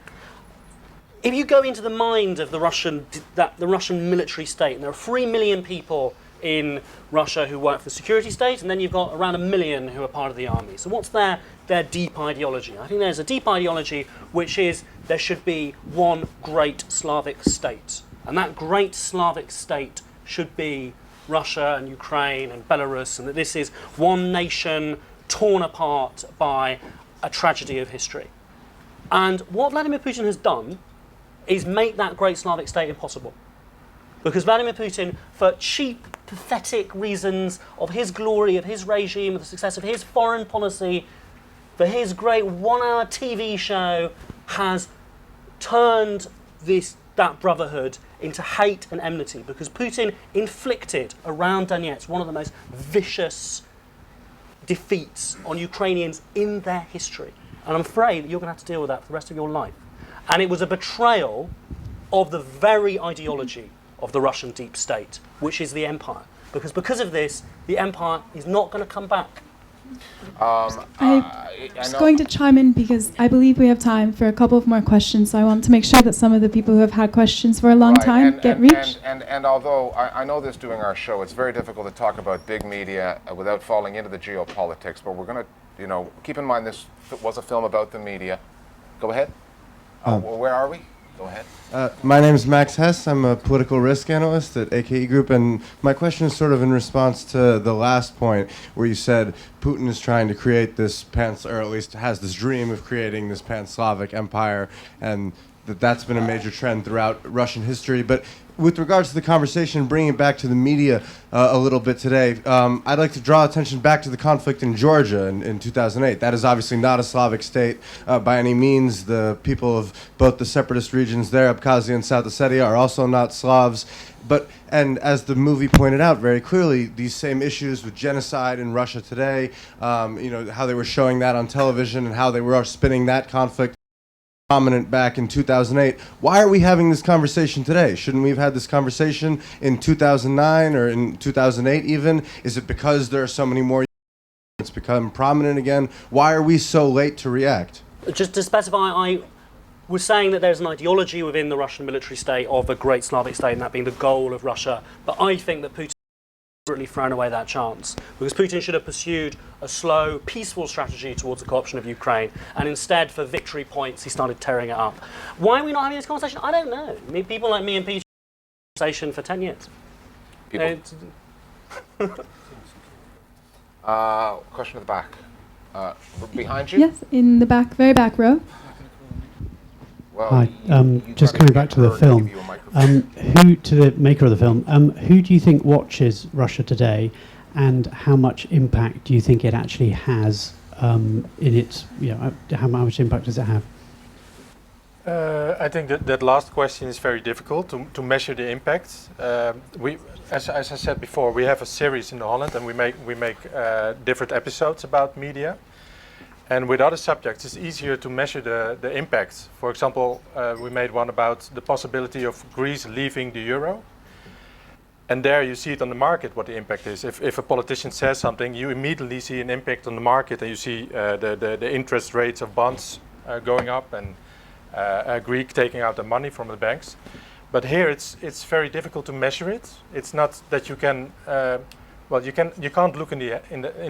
If you go into the mind of the Russian military state, and there are 3 million people in Russia who work for the security state, and then you've got around 1 million who are part of the army. So what's their deep ideology? I think there's a deep ideology which is there should be one great Slavic state. And that great Slavic state should be Russia and Ukraine and Belarus, and that this is one nation torn apart by a tragedy of history. And what Vladimir Putin has done is make that great Slavic state impossible. Because Vladimir Putin, for cheap, pathetic reasons of his glory, of his regime, of the success of his foreign policy, for his great one-hour TV show, has turned that brotherhood into hate and enmity. Because Putin inflicted around Donetsk one of the most vicious defeats on Ukrainians in their history. And I'm afraid that you're going to have to deal with that for the rest of your life. And it was a betrayal of the very ideology of the Russian deep state, which is the empire. Because of this, the empire is not going to come back. I'm just going to chime in because I believe we have time for a couple of more questions. So I want to make sure that some of the people who have had questions for a long time get reached. And although I know this doing our show, it's very difficult to talk about big media without falling into the geopolitics, but we're going to, keep in mind this was a film about the media. Go ahead. Where are we? Go ahead. My name is Max Hess. I'm a political risk analyst at AKE Group, and my question is sort of in response to the last point where you said Putin is trying to create this or at least has this dream of creating this pan-Slavic empire, and that's been a major trend throughout Russian history. But with regards to the conversation, bringing it back to the media a little bit today, I'd like to draw attention back to the conflict in Georgia in 2008. That is obviously not a Slavic state by any means. The people of both the separatist regions there, Abkhazia and South Ossetia, are also not Slavs. And as the movie pointed out very clearly, these same issues with genocide in Russia today, how they were showing that on television and how they were spinning that conflict prominent back in 2008. Why are we having this conversation today? Shouldn't we have had this conversation in 2009 or in 2008 even? Is it because there are so many more? It's become prominent again. Why are we so late to react? Just to specify, I was saying that there's an ideology within the Russian military state of a great Slavic state, and that being the goal of Russia. But I think that Putin deliberately thrown away that chance, because Putin should have pursued a slow, peaceful strategy towards the co-option of Ukraine, and instead, for victory points, he started tearing it up. Why are we not having this conversation? I don't know. I mean, people like me and Peter have been having this conversation for 10 years. Question at the back. Behind you? Yes, in the back, very back row. Well, Hi, just coming back to the film, to the maker of the film, who do you think watches Russia Today, and how much impact do you think it actually has in its, how much impact does it have? I think that last question is very difficult to measure the impact. As I said before, we have a series in Holland, and we make different episodes about media. And with other subjects, it's easier to measure the impact. For example, we made one about the possibility of Greece leaving the euro. And there you see it on the market what the impact is. If a politician says something, you immediately see an impact on the market, and you see the interest rates of bonds going up, and Greek taking out the money from the banks. But here it's very difficult to measure it. It's not that you can you can't look in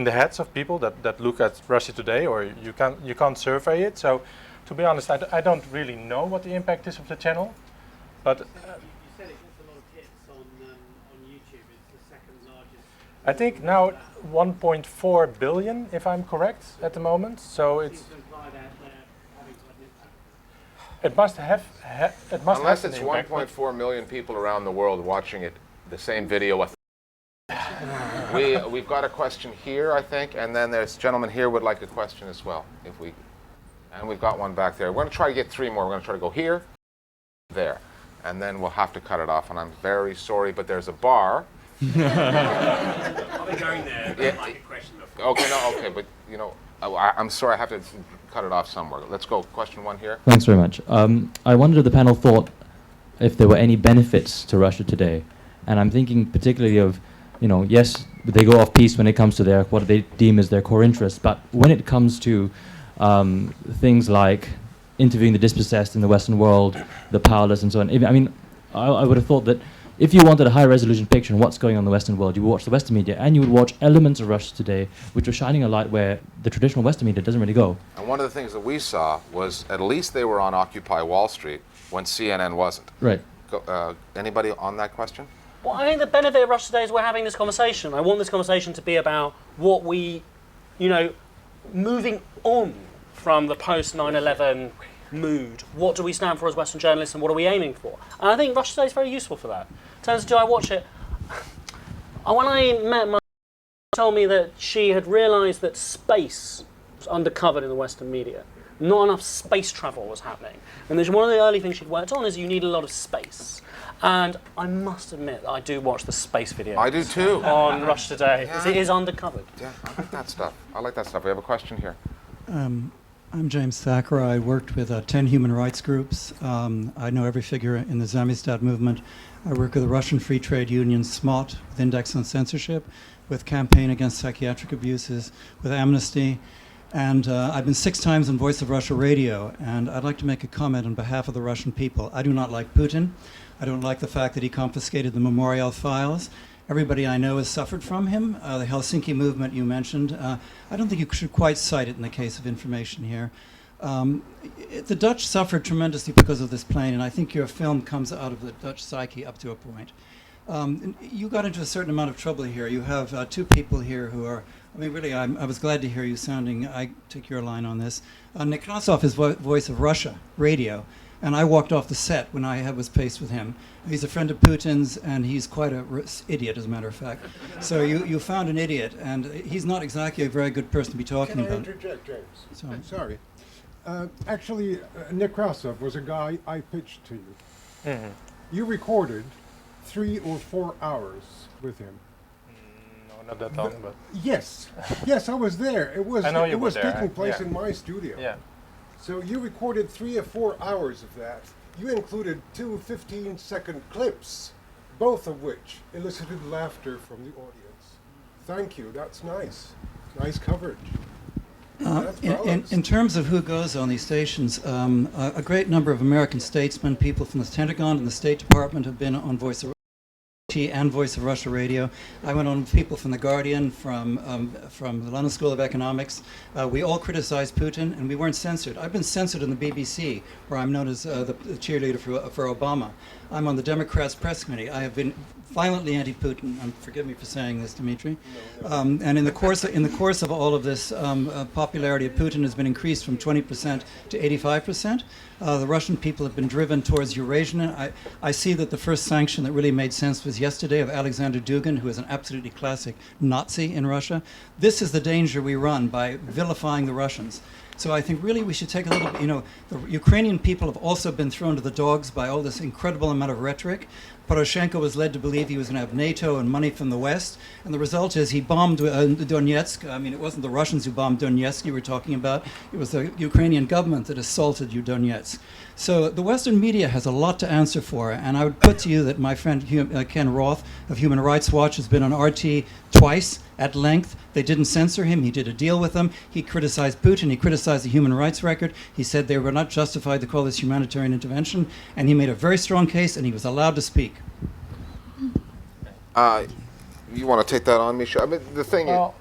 the heads of people that look at Russia Today, or you can't survey it. So to be honest, I don't really know what the impact is of the channel, but. I think now 1.4 billion, if I'm correct, at the moment. So it's. It must have. Unless it's 1.4 million people around the world watching it, the same video. We've got a question here, I think, and then there's a gentleman here would like a question as well, and we've got one back there. We're going to try to get 3 more. We're going to try to go here, there, and then we'll have to cut it off. And I'm very sorry, but there's a bar. I'll be going there. I'd like a question before. Okay, but I'm sorry, I have to cut it off somewhere. Let's go. Question 1 here. Thanks very much. I wondered if the panel thought if there were any benefits to Russia Today, and I'm thinking particularly of, yes, they go off piece when it comes to what they deem as their core interests, but when it comes to things like interviewing the dispossessed in the Western world, the powerless, and so on. I would have thought that if you wanted a high-resolution picture of what's going on in the Western world, you would watch the Western media, and you would watch elements of Russia Today, which are shining a light where the traditional Western media doesn't really go. And one of the things that we saw was at least they were on Occupy Wall Street when CNN wasn't. Right. Anybody on that question? Well, I think the benefit of Russia Today is we're having this conversation. I want this conversation to be about what we, moving on from the post-9/11 mood. What do we stand for as Western journalists, and what are we aiming for? And I think Russia Today is very useful for that. In terms of do I watch it? When I met my told me that she had realised that space was undercovered in the Western media. Not enough space travel was happening. And one of the early things she'd worked on is you need a lot of space. And I must admit that I do watch the space videos. I do too. On Russia Today, because it is undercovered. Yeah, I like that stuff. We have a question here. I'm James Thacker. I worked with 10 human rights groups. I know every figure in the Zamistad movement. I work with the Russian Free Trade Union, SMOT, with Index on Censorship, with Campaign Against Psychiatric Abuses, with Amnesty. And I've been 6 times on Voice of Russia Radio, and I'd like to make a comment on behalf of the Russian people. I do not like Putin. I don't like the fact that he confiscated the Memorial files. Everybody I know has suffered from him. The Helsinki movement you mentioned. I don't think you should quite cite it in the case of information here. The Dutch suffered tremendously because of this plane, and I think your film comes out of the Dutch psyche up to a point. You got into a certain amount of trouble here. You have 2 people here who are, I was glad to hear you sounding, I take your line on this. Nekrasov is Voice of Russia Radio. And I walked off the set when I was faced with him. He's a friend of Putin's, and he's quite an idiot, as a matter of fact. So you found an idiot, and he's not exactly a very good person to be talking about. Can I interject, James? Sorry. Actually, Nekrasov was a guy I pitched to you. Mm-hmm. You recorded 3 or 4 hours with him. No, not that long, but... Yes, I was there. It was taking place in my studio. Yeah. So you recorded 3 or 4 hours of that. You included 2 15-second clips, both of which elicited laughter from the audience. Thank you. That's nice. Nice coverage. In terms of who goes on these stations, a great number of American statesmen, people from the Pentagon and the State Department have been on Voice of and Voice of Russia Radio. I went on with people from The Guardian, from the London School of Economics. We all criticized Putin, and we weren't censored. I've been censored in the BBC, where I'm known as the cheerleader for Obama. I'm on the Democrats' press committee. I have been violently anti-Putin. Forgive me for saying this, Dmitry. And in the course of all of this, popularity of Putin has been increased from 20% to 85%. The Russian people have been driven towards Eurasian. I see that the first sanction that really made sense was yesterday of Alexander Dugin, who is an absolutely classic Nazi in Russia. This is the danger we run by vilifying the Russians. So I think really we should take a little bit, the Ukrainian people have also been thrown to the dogs by all this incredible amount of rhetoric. Poroshenko was led to believe he was going to have NATO and money from the West, and the result is he bombed Donetsk. I mean, it wasn't the Russians who bombed Donetsk you were talking about, it was the Ukrainian government that assaulted Donetsk. So the Western media has a lot to answer for, and I would put to you that my friend Ken Roth of Human Rights Watch has been on RT twice at length. They didn't censor him. He did a deal with them. He criticized Putin. He criticized the human rights record. He said they were not justified to call this humanitarian intervention, and he made a very strong case, and he was allowed to speak. You want to take that on, Misha? I mean, the thing is,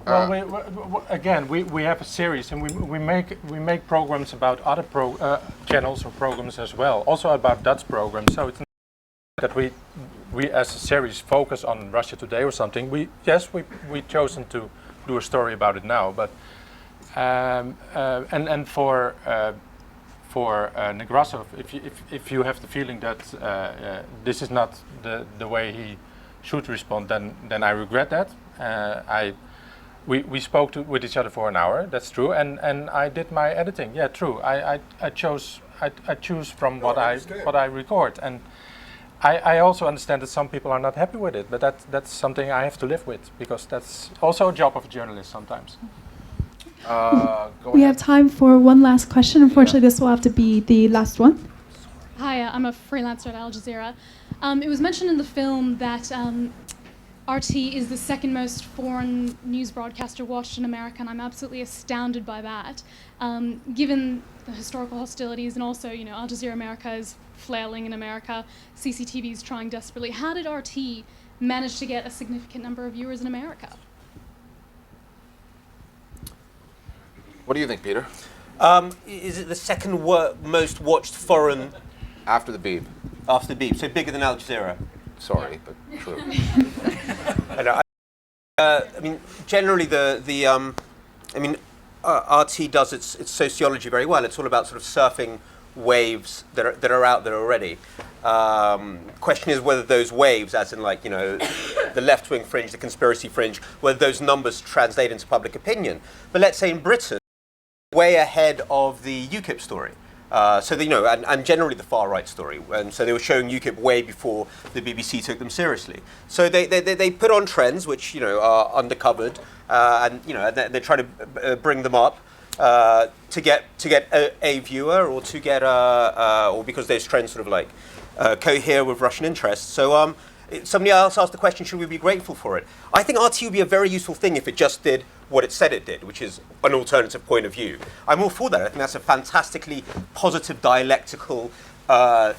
again, we have a series, and we make programs about other channels or programs as well, also about Dutch programs. So it's not that we as a series focus on Russia Today or something. We chosen to do a story about it now, but and for Nekrasov, if you have the feeling that this is not the way he should respond, then I regret that. We spoke with each other for an hour. That's true, and I did my editing. Yeah, true. I choose from what I record, and I also understand that some people are not happy with it, but that's something I have to live with, because that's also a job of a journalist sometimes. We have time for one last question. Unfortunately, this will have to be the last one. Hi, I'm a freelancer at Al Jazeera. It was mentioned in the film that RT is the second most foreign news broadcaster watched in America, and I'm absolutely astounded by that. Given the historical hostilities, and also, Al Jazeera America is flailing in America, CCTV is trying desperately. How did RT manage to get a significant number of viewers in America? What do you think, Peter? Is it the second most watched foreign... After the Beeb. After the Beeb, so bigger than Al Jazeera? Sorry, but true. I mean, generally RT does its sociology very well. It's all about sort of surfing waves that are out there already. Question is whether those waves, as in the left-wing fringe, the conspiracy fringe, whether those numbers translate into public opinion. But let's say in Britain, way ahead of the UKIP story. And generally the far-right story. And so they were showing UKIP way before the BBC took them seriously. So they put on trends which, are undercovered, and they try to bring them up to get a viewer, or to get or because those trends sort of cohere with Russian interests. So somebody else asked the question, should we be grateful for it? I think RT would be a very useful thing if it just did what it said it did, which is an alternative point of view. I'm all for that. I think that's a fantastically positive dialectical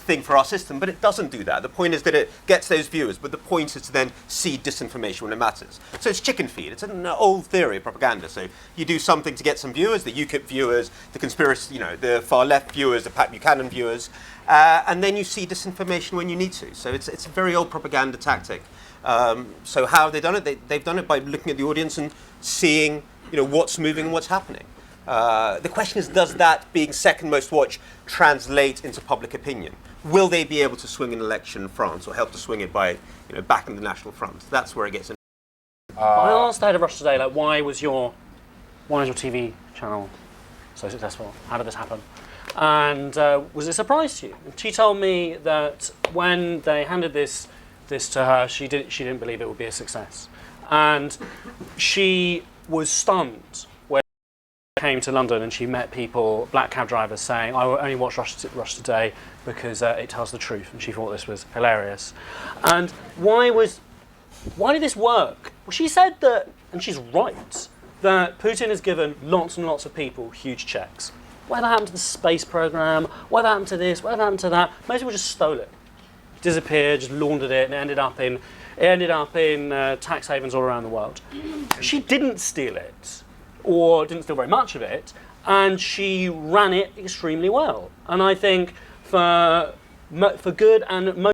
thing for our system, but it doesn't do that. The point is that it gets those viewers, but the point is to then see disinformation when it matters. So it's chicken feed. It's an old theory of propaganda. So you do something to get some viewers, the UKIP viewers, the conspiracy, the far left viewers, the Pat Buchanan viewers, and then you see disinformation when you need to. So it's a very old propaganda tactic. So how have they done it? They've done it by looking at the audience and seeing, what's moving and what's happening. The question is, does that being second most watched translate into public opinion? Will they be able to swing an election in France, or help to swing it by, backing the National Front? That's where it gets in. I asked the head of Russia Today, why is your TV channel so successful? How did this happen? And was it a surprise to you? And she told me that when they handed this to her, she didn't believe it would be a success, and she was stunned when she came to London and she met people, black cab drivers, saying, "I will only watch Russia Today because it tells the truth," and she thought this was hilarious. And why did this work? Well, she said that, and she's right, that Putin has given lots and lots of people huge checks. Whatever happened to the space program? Whatever happened to this? Whatever happened to that? Most people just stole it, disappeared, just laundered it, and it ended up in tax havens all around the world. She didn't steal it, or didn't steal very much of it, and she ran it extremely well. And I think for good and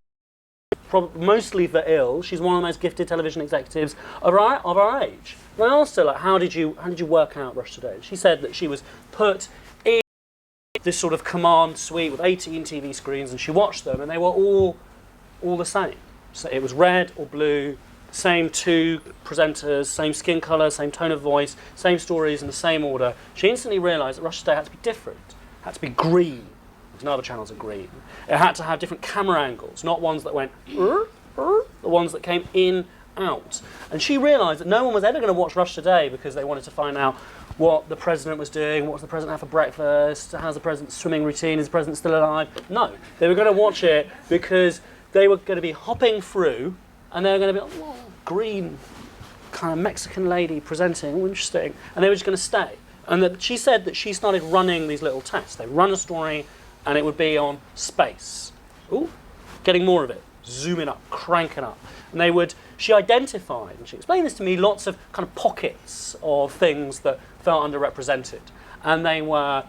mostly for ill, she's one of the most gifted television executives of our age. And I asked her, how did you work out Russia Today? She said that she was put in this sort of command suite with 18 TV screens, and she watched them, and they were all the same. So it was red or blue, same two presenters, same skin colour, same tone of voice, same stories in the same order, she instantly realised that Russia Today had to be different, had to be green, because no other channels are green. It had to have different camera angles, not ones that went, the ones that came in, out. And she realised that no one was ever going to watch Russia Today because they wanted to find out what the president was doing, what does the president have for breakfast, how's the president's swimming routine, is the president still alive? No, they were going to watch it because they were going to be hopping through and they were going to be, oh, green kind of Mexican lady presenting, oh, interesting, and they were just going to stay. And that she said that she started running these little tests. They run a story and it would be on space. Ooh, getting more of it, zooming up, cranking up. And she identified, and she explained this to me, lots of kind of pockets of things that felt underrepresented. And they were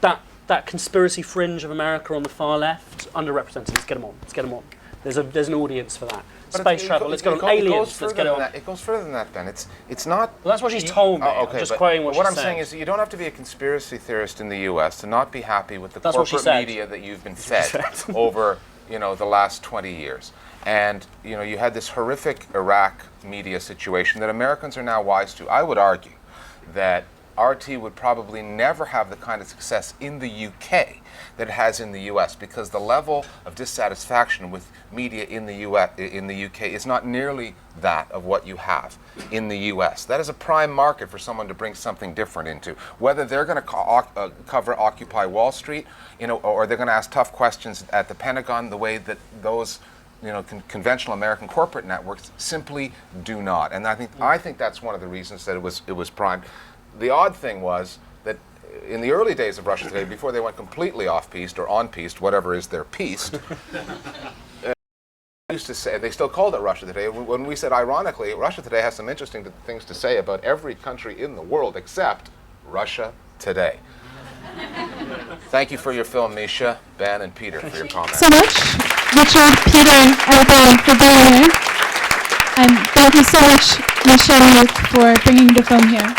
that conspiracy fringe of America on the far left, underrepresented. Let's get them on, let's get them on. There's an audience for that. But Space travel, let's get on aliens, let's get on. It goes further than that, Ben. It's not... Well, that's what she's told me. Okay, I'm just quoting what she said. What I'm saying is that you don't have to be a conspiracy theorist in the US to not be happy with the That's what she corporate said. media that you've been fed over, the last 20 years. And, you had this horrific Iraq media situation that Americans are now wise to. I would argue that RT would probably never have the kind of success in the UK that it has in the US, because the level of dissatisfaction with media in the UK is not nearly that of what you have in the US. That is a prime market for someone to bring something different into. Whether they're going to cover Occupy Wall Street, or they're going to ask tough questions at the Pentagon, the way that those conventional American corporate networks simply do not. And I think that's one of the reasons that it was primed. The odd thing was that in the early days of Russia Today, before they went completely off-piste or on-piste, whatever is their piste, used to say, they still called it Russia Today. When we said, ironically, Russia Today has some interesting things to say about every country in the world except Russia Today. Thank you for your film, Misha, Ben, and Peter, for your comments. So much, Richard, Peter, everyone, for being here. And thank you so much, Misha and Luke, for bringing the film here.